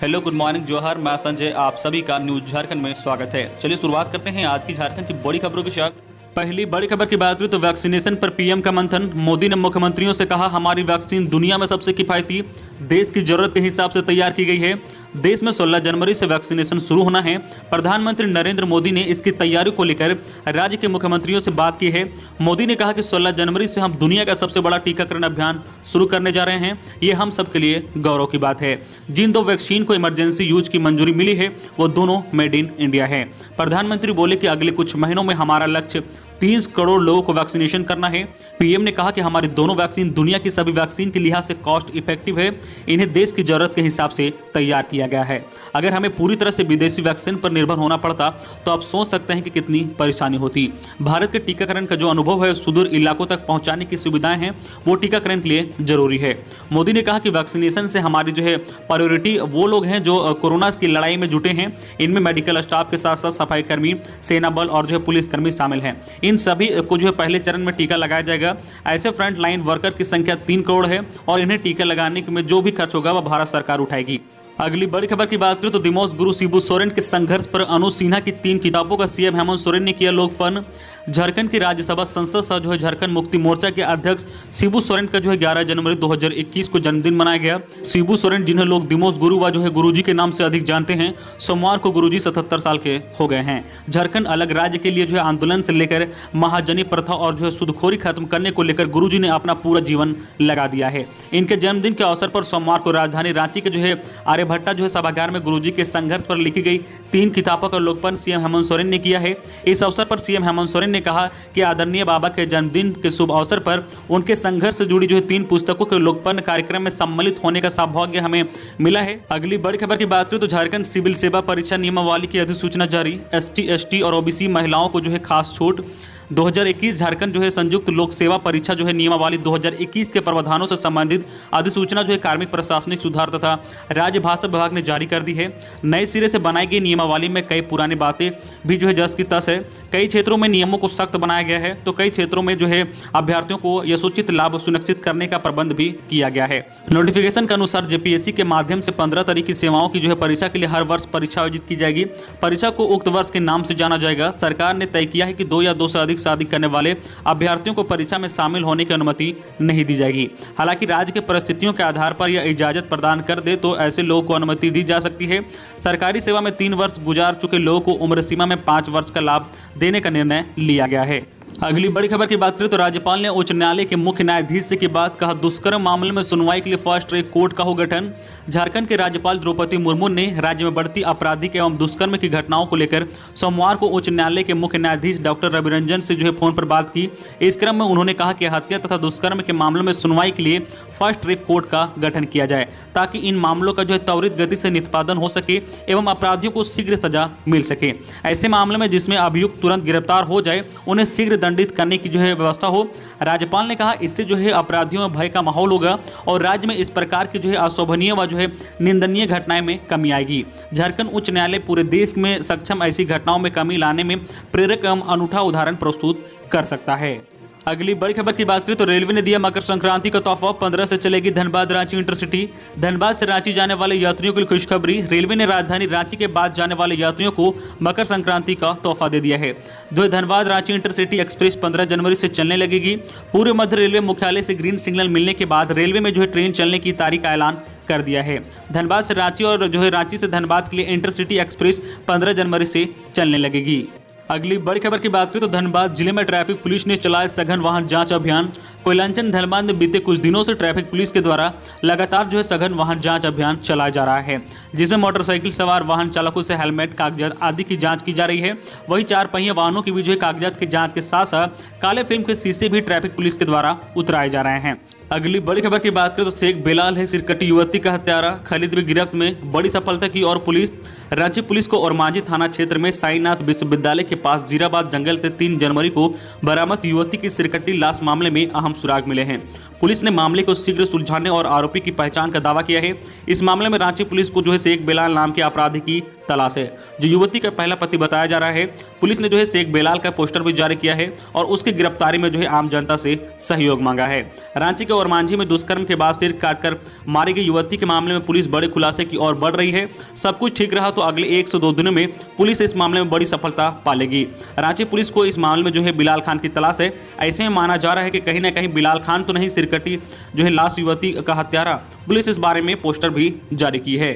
Hello, good morning, जोहर। मैं संजय, आप सभी का न्यूज झारखंड में स्वागत है। चलिए शुरुआत करते हैं आज की झारखंड की बड़ी खबरों के साथ। पहली बड़ी खबर की बात करें तो वैक्सीनेशन पर पीएम का मंथन। मोदी ने मुख्यमंत्रियों से कहा, हमारी वैक्सीन दुनिया में सबसे किफायती, देश की जरूरत के हिसाब से तैयार की गई है। देश में 16 जनवरी से वैक्सीनेशन शुरू होना है। प्रधानमंत्री नरेंद्र मोदी ने इसकी तैयारी को लेकर राज्य के मुख्यमंत्रियों से बात की है। मोदी ने कहा कि 16 जनवरी से हम दुनिया का सबसे बड़ा टीकाकरण अभियान शुरू करने जा रहे हैं। ये हम सबके लिए गौरव की बात है। जिन दो वैक्सीन को इमरजेंसी यूज की मंजूरी मिली है वो दोनों मेड इन इंडिया है। प्रधानमंत्री बोले कि अगले कुछ महीनों में हमारा लक्ष्य 30 करोड़ लोगों को वैक्सीनेशन करना है। पीएम ने कहा कि हमारी दोनों वैक्सीन दुनिया की सभी वैक्सीन के लिहाज से कॉस्ट इफेक्टिव है। इन्हें देश की जरूरत के हिसाब से तैयार किया गया है। अगर हमें पूरी तरह से विदेशी वैक्सीन पर निर्भर होना पड़ता तो आप सोच सकते हैं कि कितनी परेशानी होती। भारत के टीकाकरण का जो अनुभव है, सुदूर इलाकों तक पहुंचाने की सुविधाएं हैं, वो टीकाकरण के लिए जरूरी है। मोदी ने कहा कि वैक्सीनेशन से हमारी जो है प्रायोरिटी वो लोग हैं जो कोरोना की लड़ाई में जुटे हैं। इनमें मेडिकल स्टाफ के साथ साथ सफाई कर्मी, सेना बल और जो है पुलिसकर्मी शामिल हैं। इन सभी को जो है पहले चरण में टीका लगाया जाएगा। ऐसे फ्रंट लाइन वर्कर की संख्या 3 करोड़ है और इन्हें टीका लगाने में जो भी खर्च होगा वह भारत सरकार उठाएगी। अगली बड़ी खबर की बात करें तो दिमोस गुरु शिबू सोरेन के संघर्ष पर अनुज सिन्हा की 3 किताबों का सीएम हेमंत सोरेन ने किया लोकफन। झारखंड की राज्यसभा संसद सह जो है झारखंड मुक्ति मोर्चा के अध्यक्ष शिबू सोरेन का जो है 11 जनवरी 2021 को जन्मदिन मनाया गया। शिबू सोरेन, जिन्हें लोग दिमोस गुरु व जो है गुरुजी के नाम से अधिक जानते हैं, सोमवार को गुरुजी 77 साल के हो गए हैं। झारखंड अलग राज्य के लिए जो है आंदोलन से लेकर महाजनी प्रथा और जो है सूदखोरी खत्म करने को लेकर गुरुजी ने अपना पूरा जीवन लगा दिया है। इनके जन्मदिन के अवसर पर सोमवार को राजधानी रांची के जो है आर्यभट्टा जो है सभागार में गुरुजी के संघर्ष पर लिखी गई 3 किताबों का लोकार्पण सीएम हेमंत सोरेन ने किया है। इस अवसर पर सीएम हेमंत सोरेन ने कहा कि आदरणीय बाबा के जन्मदिन के शुभ अवसर पर उनके संघर्ष से जुड़ी जो है 3 पुस्तकों के लोकार्पण कार्यक्रम में सम्मिलित होने का सौभाग्य हमें मिला है। अगली बड़ी खबर की बात करें तो झारखंड सिविल सेवा परीक्षा नियमावली की अधिसूचना जारी। एसटी, एसटी और ओबीसी महिलाओं को जो है खास छूट। 2021 झारखंड जो है संयुक्त लोक सेवा परीक्षा जो है नियमावली 2021 के प्रावधानों से संबंधित अधिसूचना जो है कार्मिक प्रशासनिक सुधार तथा राज्य भाषा विभाग ने जारी कर दी है। नए सिरे से बनाई गई नियमावली में कई पुरानी बातें भी जो है जस की तस है। कई क्षेत्रों में नियमों को सख्त बनाया गया है तो कई क्षेत्रों में जो है अभ्यर्थियों को यथोचित लाभ सुनिश्चित करने का प्रबंध भी किया गया है। नोटिफिकेशन के अनुसार जेपीएससी के माध्यम से 15 तरह की सेवाओं की जो है परीक्षा के लिए हर वर्ष परीक्षा आयोजित की जाएगी। परीक्षा को उक्त वर्ष के नाम से जाना जाएगा। सरकार ने तय किया है कि 2 या 2 से अधिक शादी करने वाले अभ्यर्थियों को परीक्षा में शामिल होने की अनुमति नहीं दी जाएगी। हालांकि राज्य के परिस्थितियों के आधार पर यह इजाजत प्रदान कर दे तो ऐसे लोगों को अनुमति दी जा सकती है। सरकारी सेवा में 3 वर्ष गुजार चुके लोगों को उम्र सीमा में 5 वर्ष का लाभ देने का निर्णय लिया गया है। अगली बड़ी खबर की बात करें तो राज्यपाल ने उच्च न्यायालय के मुख्य न्यायाधीश से की बात, कहा दुष्कर्म मामले में सुनवाई के लिए फास्ट ट्रैक कोर्ट का हो गठन। झारखंड के राज्यपाल द्रौपदी मुर्मू ने राज्य में बढ़ती आपराधिक एवं दुष्कर्म की घटनाओं को लेकर सोमवार को उच्च न्यायालय के मुख्य न्यायाधीश डॉक्टर रवि रंजन से जो है फोन पर बात की। इस क्रम में उन्होंने कहा कि हत्या तथा दुष्कर्म के मामलों में सुनवाई के लिए फास्ट ट्रैक कोर्ट का गठन किया जाए ताकि इन मामलों का जो है त्वरित गति से निष्पादन हो सके एवं अपराधियों को शीघ्र सजा मिल सके। ऐसे मामले में जिसमें अभियुक्त तुरंत गिरफ्तार हो जाए उन्हें शीघ्र दंडित करने की जो है व्यवस्था हो। राज्यपाल ने कहा इससे जो है अपराधियों में भय का माहौल होगा और राज्य में इस प्रकार की जो है अशोभनीय व जो है निंदनीय घटनाएं में कमी आएगी। झारखंड उच्च न्यायालय पूरे देश में सक्षम ऐसी घटनाओं में कमी लाने में प्रेरक एवं अनूठा उदाहरण प्रस्तुत कर सकता है। अगली बड़ी खबर की बात करें तो रेलवे ने दिया मकर संक्रांति का तोहफा। 15 से चलेगी धनबाद रांची इंटरसिटी। धनबाद से रांची जाने वाले यात्रियों के लिए खुशखबरी। रेलवे ने राजधानी रांची के बाद जाने वाले यात्रियों को मकर संक्रांति का तोहफा दे दिया है। धनबाद रांची इंटरसिटी एक्सप्रेस 15 जनवरी से चलने लगेगी। पूर्व मध्य रेलवे मुख्यालय से ग्रीन सिग्नल मिलने के बाद रेलवे में जो है ट्रेन चलने की तारीख का ऐलान कर दिया है। धनबाद से रांची और जो है रांची से धनबाद के लिए इंटरसिटी एक्सप्रेस 15 जनवरी से चलने लगेगी। अगली बड़ी खबर की बात करें तो धनबाद जिले में ट्रैफिक पुलिस ने चलाया सघन वाहन जांच अभियान। कोयलांचल धनबाद में बीते कुछ दिनों से ट्रैफिक पुलिस के द्वारा लगातार जो है सघन वाहन जांच अभियान चलाया जा रहा है, जिसमें मोटरसाइकिल सवार वाहन चालकों से हेलमेट, कागजात आदि की जांच की जा रही है। वहीं 4 पहिया वाहनों की भी जो है कागजात की जांच के साथ साथ काले फिल्म के शीशे भी ट्रैफिक पुलिस के द्वारा उतराए जा रहे हैं। अगली बड़ी खबर की बात करें तो शेख बेलाल है सिरकटी युवती का हत्यारा। खालिद भी गिरफ्त में बड़ी सफलता की और पुलिस राज्य पुलिस को ओरमांझी थाना क्षेत्र में साईनाथ विश्वविद्यालय के पास जीराबाद जंगल से 3 जनवरी को बरामद युवती की सिरकटी लाश मामले में अहम सुराग मिले हैं। पुलिस ने मामले को शीघ्र सुलझाने और आरोपी की पहचान का दावा किया है। इस मामले में रांची पुलिस को जो है शेख बेलाल नाम के अपराधी की तलाश है, जो युवती का पहला पति बताया जा रहा है। पुलिस ने जो है शेख बेलाल का पोस्टर भी जारी किया है और उसकी गिरफ्तारी में जो है आम जनता से सहयोग मांगा है। रांची के और मांझी में दुष्कर्म के बाद सिर काटकर मारी गई युवती के मामले में पुलिस बड़े खुलासे की ओर बढ़ रही है। सब कुछ ठीक रहा तो अगले 1 से 2 दिनों में पुलिस इस मामले में बड़ी सफलता पालेगी। रांची पुलिस को इस मामले में जो है बिलाल खान की तलाश है। ऐसे में माना जा रहा है कि कहीं ना कहीं बिलाल खान तो नहीं, सिरकटी जो है लाश युवती का हत्यारा। पुलिस इस बारे में पोस्टर भी जारी की है।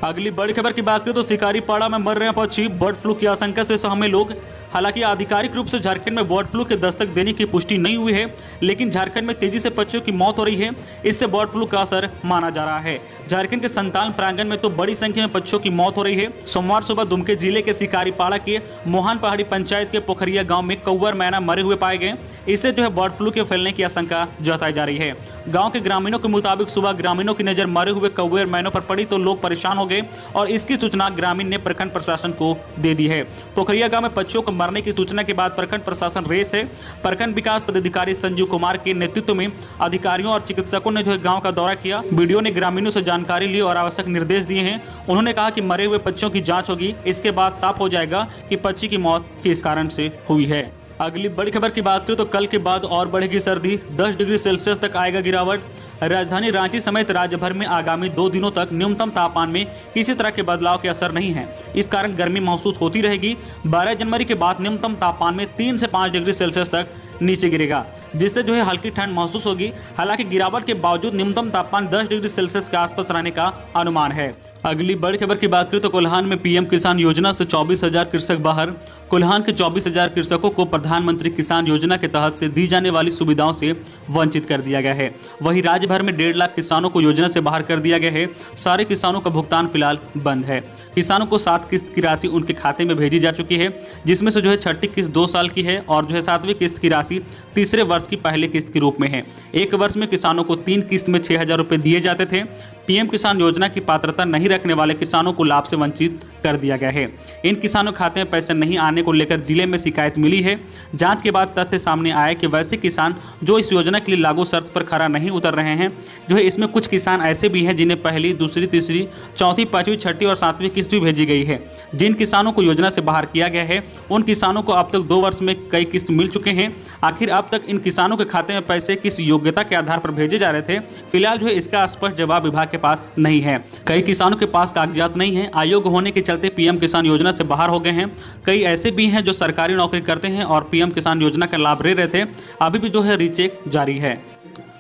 अगली बड़ी खबर की बात करें तो शिकारीपाड़ा में मर रहे हैं पक्षी, बर्ड फ्लू की आशंका से सहमे लोग। हालांकि आधिकारिक रूप से झारखंड में बर्ड फ्लू के दस्तक देने की पुष्टि नहीं हुई है, लेकिन झारखंड में तेजी से पक्षियों की मौत हो रही है। इससे बर्ड फ्लू का असर माना जा रहा है। झारखंड के संतान प्रांगण में तो बड़ी संख्या में पक्षियों की मौत हो रही है। सोमवार सुबह दुमके जिले के शिकारीपाड़ा के मोहन पहाड़ी पंचायत के पोखरिया गाँव में कौवर मैना मरे हुए पाए गए। इससे जो है बर्ड फ्लू के फैलने की आशंका जताई जा रही है। गाँव के ग्रामीणों के मुताबिक सुबह ग्रामीणों की नजर मरे हुए कौवर मैनों पर पड़ी तो लोग परेशान हो गए और इसकी सूचना ग्रामीण ने प्रखंड प्रशासन को दे दी है। पोखरिया गांव में पक्षियों को मरने की सूचना के बाद प्रखंड प्रशासन रेस है। प्रखंड विकास पदाधिकारी संजीव कुमार के नेतृत्व में अधिकारियों और चिकित्सकों ने जो है गांव का दौरा किया। वीडियो ने ग्रामीणों से जानकारी ली और आवश्यक निर्देश दिए हैं। उन्होंने कहा कि मरे हुए पक्षियों की जांच होगी, इसके बाद साफ हो जाएगा कि पक्षी की मौत किस कारण से हुई है। अगली बड़ी खबर की बात करें तो कल के बाद और बढ़ेगी सर्दी, 10 डिग्री सेल्सियस तक आएगा गिरावट। राजधानी रांची समेत राज्य भर में आगामी 2 दिनों तक न्यूनतम तापमान में किसी तरह के बदलाव के असर नहीं है। इस कारण गर्मी महसूस होती रहेगी। 12 जनवरी के बाद न्यूनतम तापमान में 3 से 5 डिग्री सेल्सियस तक नीचे गिरेगा, जिससे जो है हल्की ठंड महसूस होगी। हालांकि गिरावट के बावजूद न्यूनतम तापमान 10 डिग्री सेल्सियस के आसपास रहने का अनुमान है। अगली बड़ी खबर की बात करें तो कोल्हान में पीएम किसान योजना से 24,000 कृषक बाहर। कोल्हान के 24,000 कृषकों को प्रधानमंत्री किसान योजना के तहत से दी जाने वाली सुविधाओं से वंचित कर दिया गया है। वहीं राज्य भर में 1.5 लाख किसानों को योजना से बाहर कर दिया गया है। सारे किसानों का भुगतान फिलहाल बंद है। किसानों को 7 किस्त की राशि उनके खाते में भेजी जा चुकी है, जिसमें से जो है 6ठी किस्त 2 साल की है और जो है 7वीं किस्त की राशि तीसरे वर्ष की पहली किस्त के रूप में है। एक वर्ष में किसानों को 3 किस्त में 6,000 रुपये दिए जाते थे। पीएम किसान योजना की पात्रता नहीं रखने वाले किसानों को लाभ से वंचित कर दिया गया है। इन किसानों के खाते में पैसे नहीं आने को लेकर जिले में शिकायत मिली है। जांच के बाद तथ्य सामने आया कि वैसे किसान जो इस योजना के लिए लागू शर्त पर खरा नहीं उतर रहे हैं, जो है इसमें कुछ किसान ऐसे भी हैं जिन्हें पहली, दूसरी, तीसरी, चौथी, पांचवी, छठी और 7वीं किस्त भी भेजी गई है। जिन किसानों को योजना से बाहर किया गया है उन किसानों को अब तक 2 वर्ष में कई किस्त मिल चुके हैं। आखिर अब तक इन किसानों के खाते में पैसे किस योग्यता के आधार पर भेजे जा रहे थे, फिलहाल जो है इसका स्पष्ट जवाब विभाग के पास नहीं है। कई किसानों के पास कागजात नहीं है। अयोग्य होने के चलते पीएम किसान योजना से बाहर हो गए हैं। कई ऐसे भी हैं जो सरकारी नौकरी करते हैं और पीएम किसान योजना का लाभ ले रहे थे, अभी भी जो है रीचेक जारी है।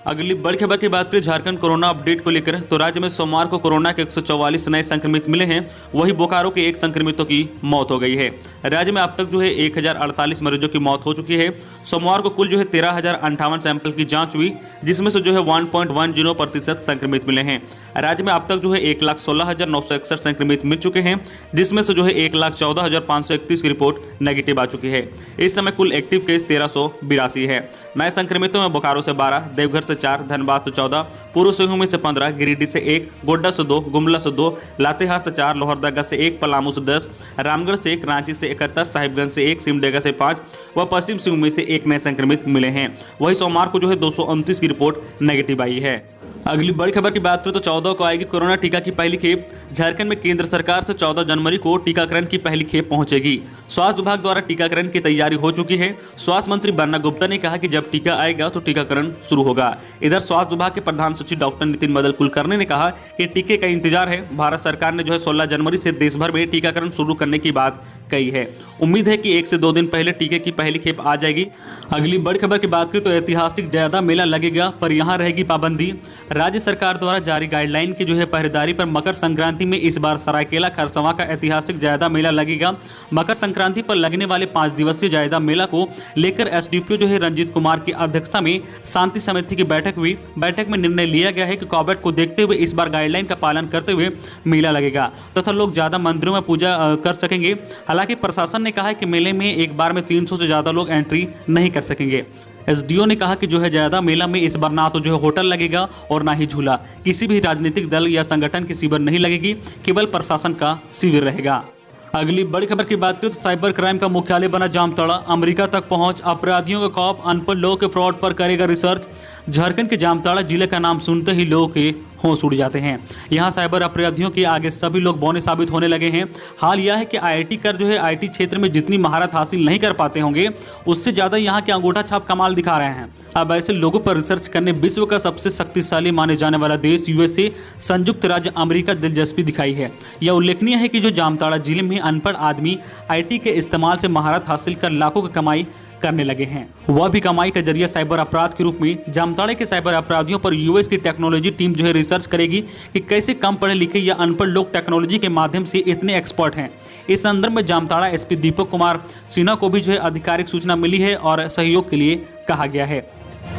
अगली बड़ी खबर की बात करें झारखंड कोरोना अपडेट को लेकर तो राज्य में सोमवार को कोरोना के 144 नए संक्रमित मिले हैं। वहीं बोकारो के 1 संक्रमितों की मौत हो गई है। राज्य में अब तक जो है 1048 मरीजों की मौत हो चुकी है। सोमवार को कुल जो है 13,058 सैंपल की जांच हुई, जिसमें से जो है 1.10% संक्रमित मिले हैं। राज्य में अब तक जो है 1,16,961 संक्रमित मिल चुके हैं, जिसमें से जो है 1,14,531 की रिपोर्ट नेगेटिव आ चुकी है। इस समय कुल एक्टिव केस 1382 है। नए संक्रमितों में बोकारो से 12, देवघर से 4, धनबाद से 14, पूर्व सिंहभूम से 15, गिरिडीह से 1, गोड्डा से 2, गुमला से 2, लातेहार से 4, लोहरदगा से 1, पलामू से 10, रामगढ़ से 1, रांची से 71, साहिबगंज से 1, सिमडेगा से 5 व पश्चिम सिंहभूम से 1 नए संक्रमित मिले हैं। वहीं सोमवार को जो है 229 की रिपोर्ट नेगेटिव आई है। अगली बड़ी खबर की बात करें तो 14 को आएगी कोरोना टीका की पहली खेप। झारखंड में केंद्र सरकार से 14 जनवरी को टीकाकरण की पहली खेप पहुंचेगी। स्वास्थ्य विभाग द्वारा टीकाकरण की तैयारी हो चुकी है। स्वास्थ्य मंत्री बन्ना गुप्ता ने कहा कि जब टीका आएगा तो टीकाकरण शुरू होगा। इधर स्वास्थ्य विभाग के प्रधान सचिव डॉक्टर नितिन मदन कुलकर्णी ने कहा कि टीके का इंतजार है। भारत सरकार ने जो है 16 जनवरी से देश भर में टीकाकरण शुरू करने की बात कही है। उम्मीद है कि 1 से 2 दिन पहले टीके की पहली खेप आ जाएगी। अगली बड़ी खबर की बात करें तो ऐतिहासिक ज्यादा मेला लगेगा पर यहां रहेगी पाबंदी। राज्य सरकार द्वारा जारी गाइडलाइन की जो है पहरेदारी पर मकर संक्रांति में इस बार सरायकेला खरसवां का ऐतिहासिक जायदा मेला लगेगा। मकर संक्रांति पर लगने वाले 5 दिवसीय जायदा मेला को लेकर एसडीपीओ जो है रंजीत कुमार की अध्यक्षता में शांति समिति की बैठक हुई। बैठक में निर्णय लिया गया है कि कोविड को देखते हुए इस बार गाइडलाइन का पालन करते हुए मेला लगेगा तथा लोग ज्यादा मंदिरों में पूजा कर सकेंगे। हालांकि प्रशासन ने कहा है कि मेले में एक बार में 300 से ज्यादा लोग एंट्री नहीं कर सकेंगे। एसडीओ ने कहा कि जो है ज्यादा मेला में इस बार ना तो जो है होटल लगेगा और ना ही झूला। किसी भी राजनीतिक दल या संगठन की शिविर नहीं लगेगी, केवल प्रशासन का शिविर रहेगा। अगली बड़ी खबर की बात करें तो साइबर क्राइम का मुख्यालय बना जामताड़ा। अमेरिका तक पहुंच, अपराधियों का खौफ, अनपढ़ लोगों के फ्रॉड पर करेगा रिसर्च। झारखंड के जामताड़ा जिले का नाम सुनते ही लोगों के होश उड़ जाते हैं। यहाँ साइबर अपराधियों के आगे सभी लोग बौने साबित होने लगे हैं। हाल यह है कि आईआईटी कर जो है आईटी क्षेत्र में जितनी महारत हासिल नहीं कर पाते होंगे, उससे ज़्यादा यहाँ के अंगूठा छाप कमाल दिखा रहे हैं। अब ऐसे लोगों पर रिसर्च करने विश्व का सबसे शक्तिशाली माने जाने वाला देश यूएसए संयुक्त राज्य अमेरिका दिलचस्पी दिखाई है। यह उल्लेखनीय है कि जो जामताड़ा जिले में अनपढ़ आदमी आईटी के इस्तेमाल से महारत हासिल कर लाखों की कमाई करने लगे हैं, वह भी कमाई का जरिया साइबर अपराध के रूप में। जामताड़े के साइबर अपराधियों पर यूएस की टेक्नोलॉजी टीम जो है रिसर्च करेगी कि कैसे कम पढ़े लिखे या अनपढ़ लोग टेक्नोलॉजी के माध्यम से इतने एक्सपर्ट हैं। इस संदर्भ में जामताड़ा एसपी दीपक कुमार सिन्हा को भी जो है आधिकारिक सूचना मिली है और सहयोग के लिए कहा गया है।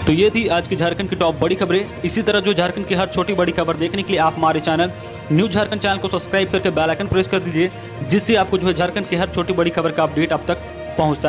तो ये थी आज की झारखंड की टॉप बड़ी खबरें। इसी तरह जो झारखंड की हर छोटी बड़ी खबर देखने के लिए आप हमारे चैनल न्यूज़ झारखंड चैनल को सब्सक्राइब करके बेल आइकन प्रेस कर दीजिए, जिससे आपको जो है झारखंड की हर छोटी बड़ी खबर का अपडेट अब तक पहुंचता है।